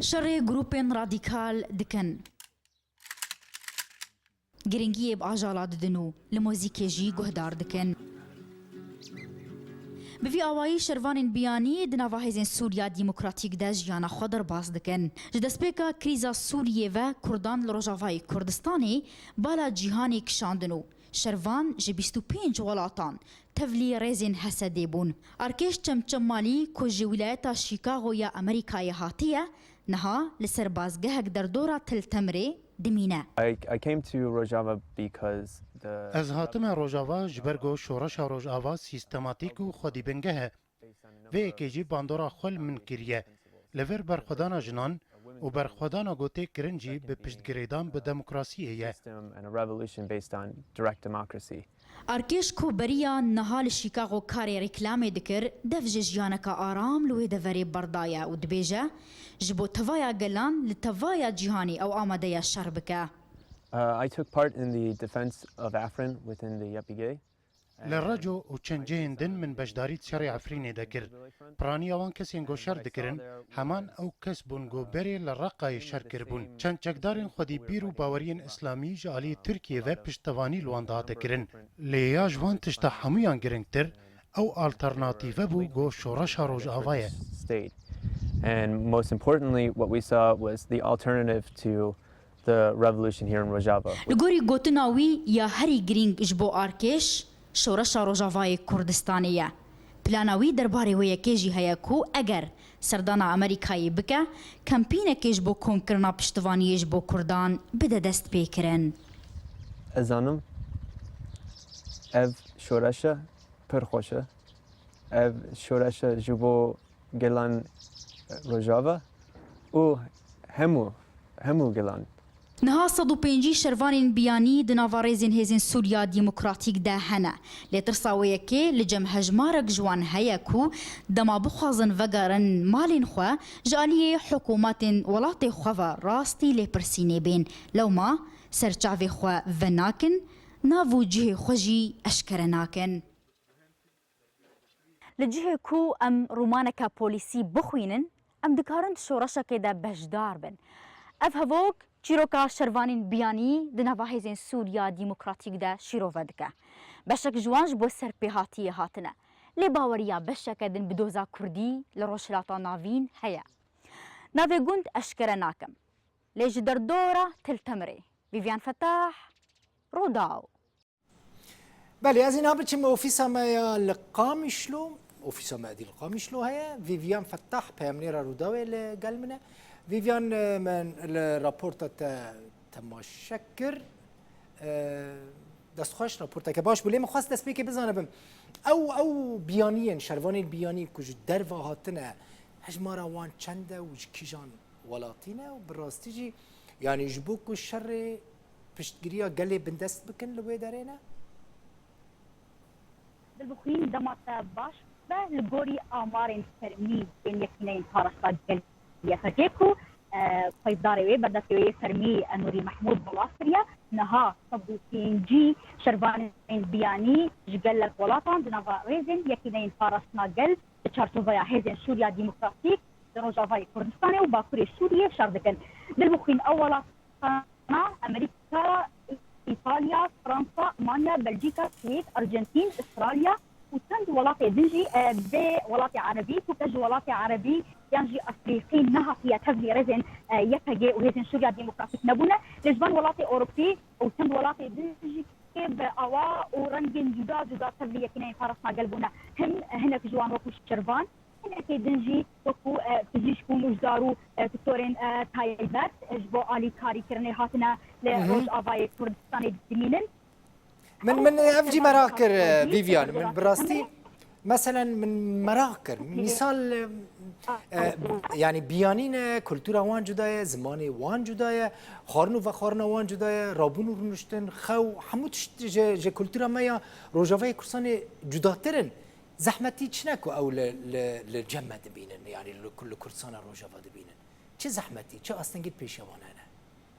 شر گروپین رادیکال دکن گرنگی باجالا ددنو لموزیک جی گهدار دکن بفي آوایی شروان بیانی دنوا هزین سوریا ديمقراطيك دا جيانا خودر باز دکن جدسپیکا کریزا سوریه و کردان لروجاوای کردستانی بالا جیهانی کشاندنو شروان جبیستو پینج ولاتان تفلی رزین حسدی بون ارکش چمچمالی کجی ولایتا شیکاغو یا امریکای هاتیه نها لسر بازگهک در دورا تلتمره دمینه. I came to Rojava because از هاتم روجاوا جبرگو شورش روجاوا سیستماتیک و خودی بنگه و اکیجی باندورا خل من کریه لور برخودانا جنان و برخودانا گوته کرنجی به پشتگریدان به دموکراسیه and a revolution based on direct democracy. ارکش کو بریا نهال شیکاغو کاری رکلام دکر دفج جیانکا آرام لوی دوری بردایا و دبیجه جبو توایا گلان لتوایا جیهانی او آماده شربکه. I took part in the defense of Afrin within the YPG. لرجو و چنجه دن من بجداری تشاری عفرینه دکر پرانی اوان کسی انگو شر دکرن همان او کس بونگو بری لرقای شر کربون چند چکدارین خودی بیرو باورین اسلامی جالی ترکیه و پشتوانی لوانده دکرن لیا جوان تشتا حمویان گرنگتر او آلترناتیو بو گو شورش روج آوایه. And most importantly, what we saw was the alternative to the revolution here in Rojava. لگوری گوتناوی یا هری گرینگ جبو ارکش شورش روجاوای کردستانیه. پلاناوی درباره وی کیجی هیا کو اگر سردانا امریکایی بکه کمپینه کیج بو کنکرنا پشتوانیش بو کردان بده دست پیکرن. Azanım ev şoreşe perxoşe ev şoreşe jibo gelan Rojava و همو gelan. نها 105 شروان بیانی دناوارزین هزین سوریا ديمقراطيك ده هنه لترساويه كي لجم هجمارك جوان هياكو دما بخوازن وگارن مالين خو جاليه حكومات ولات خوا راستي لپرسيني بين لو ما سرچاوي خو وناكن ناوو جه خوجي اشكرناكن لجه كو ام رومانكا بوليسي بخوينن ام دكارن شورشك ده بجدار بن افهوك چیروکا شروانین بیانی دنوا هزین سوریا ديمقراطيك ده شیروه دکه بشک جوانج بو سرپیهاتی هاتنه لی باوریا بشک دن بدوزا کردی لروشلاتا ناوین هیا ناوی گوند اشکره ناکم لی جدر دورا تلتمری ویویان فتاح روداو بله از اینها بچیم اوفیسا ما لقامی شلو اوفیسا ما دی لقامی شلو هیا ویویان فتاح پیامنیر روداوی لگل منه فيفيان من الرابورت تماشكر دست خوش رابورت که باش بولی مخواست دست بی که بزنم او بیانیه شروان بیانی کج در و هاتنه هجمارا وان چنده و کیجان ولاتینه و براستی جی یعنی جبو کو شر پشتگیریا گلی بندست بکن لوی دارینه بالبخين دمت باش به لگوری آمار فرمی بین یکینه پارستا گلی يفجيكو قيداري بدأت فرمي نوري محمود بلاصريا نها صبو جي شربان بياني جقل ولاتان دنافا ريزن يكيدين فارسنا قل تشارتوفيا هيزن سوريا ديمقراطيك دروجافاي كردستاني وباكوري سوريا شاردكن بالمخين اولا امريكا ايطاليا فرنسا المانيا بلجيكا السويد ارجنتين استراليا وتند ولاتي دنجي بولاتي عربي وتج ولاتي عربي ينجي افريقي نها فيها تبلي رزن يفجي وهزن سوريا ديمقراطيك نبونا لجبان ولاتي اوروبي وتند ولاتي دنجي باوا ورنجن جدا تبلي يكنين فرصنا قلبنا هنا في جوان وكو شرفان هنا كي دنجي وكو فيزيشكو مجدارو دكتورين تايبات جبو آلي كاري كرني هاتنا لروج آفاي كردستاني دمينن من افجي مراكر فيفيان من براستي مثلا من مراكر مثال يعني بيانين كولتورا وان جدايه زماني وان جدايه خارنو و خارنا وان جدايه رابونو رنشتن خو حموت ج كولتورا مايا روجافاي كرساني جداترن زحمتي تشناكو او للجمه دبينن يعني لكل كرسانه روجافا دبينن چه زحمتي چه اصلا قد بيشوانه